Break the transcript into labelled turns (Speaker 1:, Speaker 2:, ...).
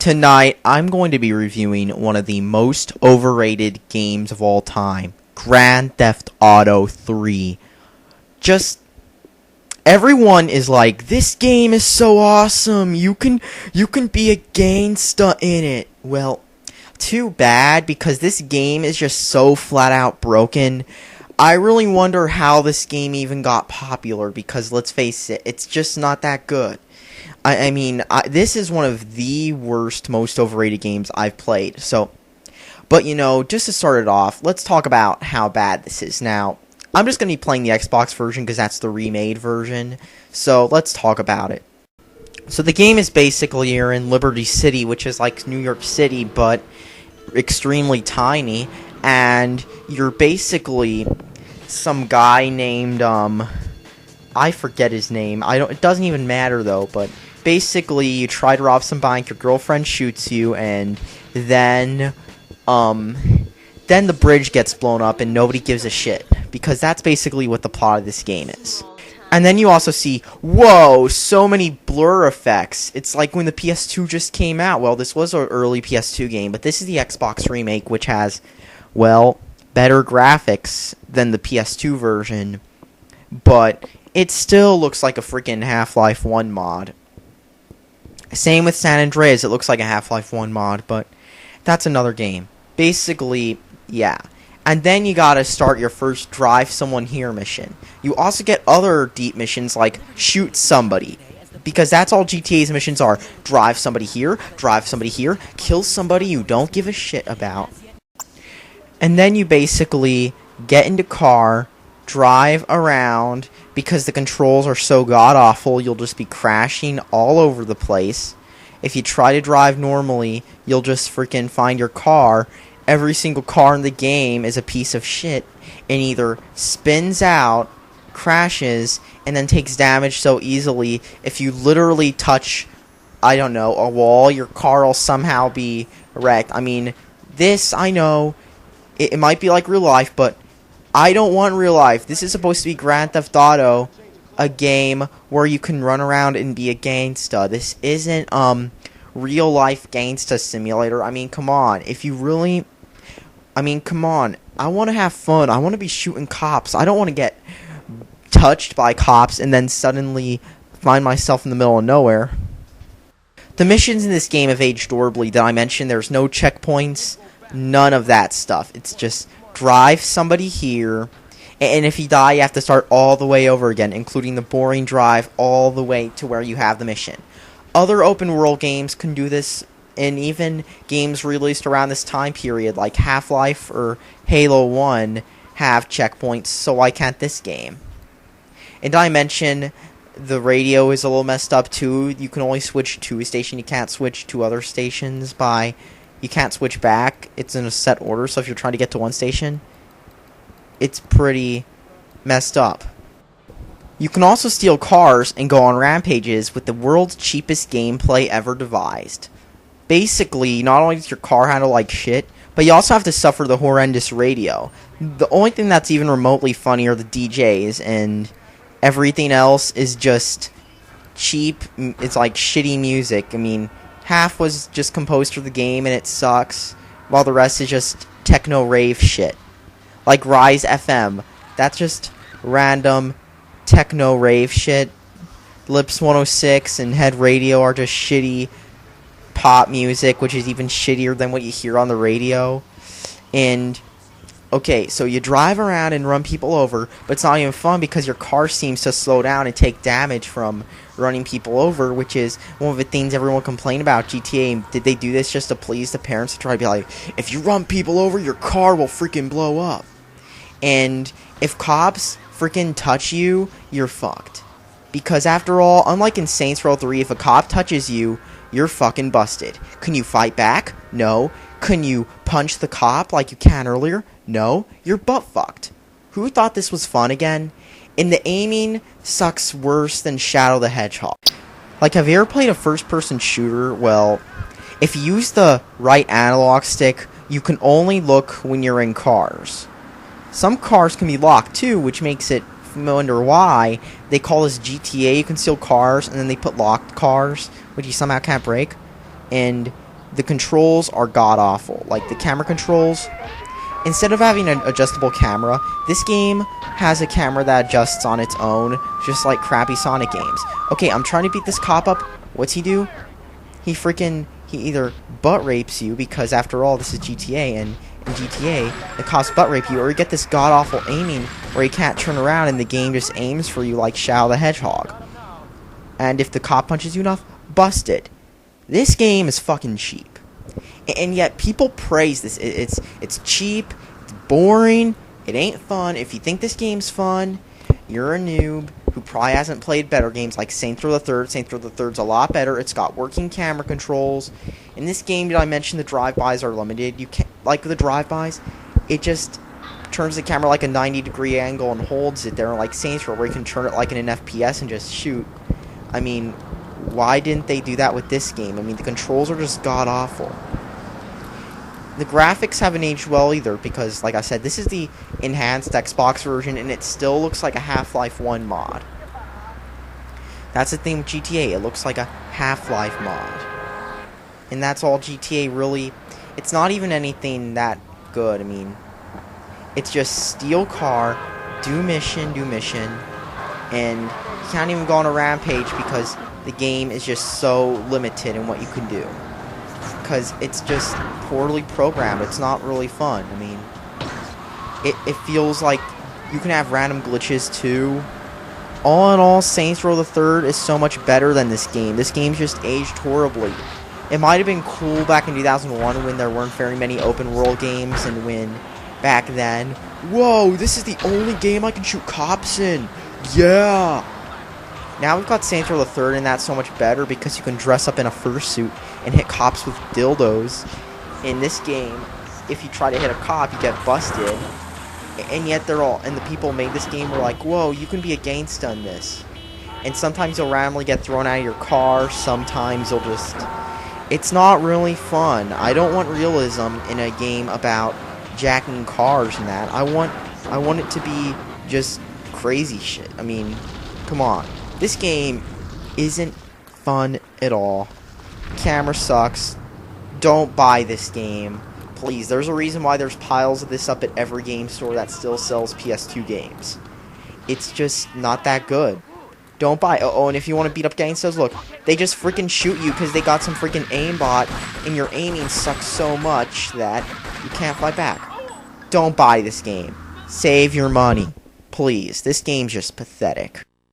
Speaker 1: Tonight, I'm going to be reviewing one of the most overrated games of all time, Grand Theft Auto 3. Just, everyone is like, this game is so awesome, you can be a gangsta in it. Well, too bad, because this game is just so flat out broken. I really wonder how this game even got popular, because let's face it, it's just not that good. I mean, this is one of the worst, most overrated games I've played. So, but just to start it off, let's talk about how bad this is. Now, I'm just going to be playing the Xbox version because that's the remade version. So, let's talk about it. So, the game is basically you're in Liberty City, which is like New York City, but extremely tiny. And you're basically some guy named, I forget his name. It doesn't even matter though, but basically you try to rob some bank, your girlfriend shoots you, and then the bridge gets blown up and nobody gives a shit, because that's basically what the plot of this game is. And then you also see, whoa, so many blur effects. It's like when the PS2 just came out. Well, this was an early PS2 game, but this is the Xbox remake, which has, well, better graphics than the PS2 version, but it still looks like a freaking Half-Life 1 mod. Same with San Andreas, it looks like a Half-Life 1 mod, but that's another game. Basically, yeah. And then you gotta start your first drive someone here mission. You also get other deep missions like shoot somebody, because that's all GTA's missions are. Drive somebody here, kill somebody you don't give a shit about. And then you basically get into car, drive around, because the controls are so god-awful, you'll just be crashing all over the place. If you try to drive normally, you'll just freaking find your car. Every single car in the game is a piece of shit, and either spins out, crashes, and then takes damage so easily, if you literally touch, I don't know, a wall, your car will somehow be wrecked. I mean, this, I know, it might be like real life, but I don't want real life. This is supposed to be Grand Theft Auto, a game where you can run around and be a gangsta. This isn't real life gangsta simulator. I mean, come on. Come on. I want to have fun. I want to be shooting cops. I don't want to get touched by cops and then suddenly find myself in the middle of nowhere. The missions in this game have aged horribly. Did I mention there's no checkpoints? None of that stuff. It's just drive somebody here, and if you die, you have to start all the way over again, including the boring drive all the way to where you have the mission. Other open world games can do this, and even games released around this time period, like Half-Life or Halo 1, have checkpoints, so why can't this game? And I mentioned the radio is a little messed up too. You can only switch to a station, you can't switch to other stations you can't switch back. It's in a set order, so if you're trying to get to one station, it's pretty messed up. You can also steal cars and go on rampages with the world's cheapest gameplay ever devised. Basically, not only does your car handle like shit, but you also have to suffer the horrendous radio. The only thing that's even remotely funny are the DJs, and everything else is just cheap. It's like shitty music. I mean, half was just composed for the game and it sucks, while the rest is just techno rave shit. Like Rise FM, that's just random techno rave shit. Lips 106 and Head Radio are just shitty pop music, which is even shittier than what you hear on the radio. And okay, so you drive around and run people over, but it's not even fun because your car seems to slow down and take damage from running people over, which is one of the things everyone complained about GTA. Did they do this just to please the parents, to try to be like, if you run people over, your car will freaking blow up? And if cops freaking touch you, you're fucked. Because after all, unlike in Saints Row 3, if a cop touches you, you're fucking busted. Can you fight back? No. Can you punch the cop like you can earlier? No. You're butt fucked. Who thought this was fun again? And the aiming sucks worse than Shadow the Hedgehog. Like, have you ever played a first-person shooter? Well, if you use the right analog stick, you can only look when you're in cars. Some cars can be locked too, which makes it wonder why they call this GTA. You can steal cars, and then they put locked cars, which you somehow can't break. And the controls are god-awful. Like, the camera controls, instead of having an adjustable camera, this game has a camera that adjusts on its own, just like crappy Sonic games. Okay, I'm trying to beat this cop up. What's he do? He either butt rapes you, because after all, this is GTA, and in GTA, the cops butt rape you, or you get this god-awful aiming where you can't turn around and the game just aims for you like Shadow the Hedgehog. And if the cop punches you enough, busted. This game is fucking cheap. And yet, people praise this. It's cheap, it's boring, it ain't fun. If you think this game's fun, you're a noob who probably hasn't played better games like Saints Row the Third. Saints Row the Third's a lot better. It's got working camera controls. In this game, did I mention the drive-bys are limited? You can't, like the drive-bys, it just turns the camera like a 90-degree angle and holds it there, like Saints Row, where you can turn it like in an FPS and just shoot. I mean, why didn't they do that with this game? I mean, the controls are just god-awful. The graphics haven't aged well either, because, like I said, this is the enhanced Xbox version, and it still looks like a Half-Life 1 mod. That's the thing with GTA, it looks like a Half-Life mod. And that's all GTA really... It's not even anything that good, I mean... It's just steal car, do mission, and you can't even go on a rampage because the game is just so limited in what you can do. Because it's just poorly programmed. It's not really fun. I mean, it feels like you can have random glitches too. All in all, Saints Row the Third is so much better than this game. This game's just aged horribly. It might have been cool back in 2001 when there weren't very many open world games, and when back then, whoa, this is the only game I can shoot cops in. Yeah. Now we've got Saints Row the Third, and that's so much better because you can dress up in a fursuit and hit cops with dildos. In this game, if you try to hit a cop, you get busted. And yet and the people who made this game were like, whoa, you can be a gangsta in this. And sometimes you'll randomly get thrown out of your car, sometimes you'll just... It's not really fun. I don't want realism in a game about jacking cars and that. I want it to be just crazy shit. I mean, come on. This game isn't fun at all. Camera sucks. Don't buy this game. Please, there's a reason why there's piles of this up at every game store that still sells PS2 games. It's just not that good. Don't buy it. Oh, and if you want to beat up gangsters, look, they just freaking shoot you because they got some freaking aimbot, and your aiming sucks so much that you can't fight back. Don't buy this game. Save your money. Please, this game's just pathetic.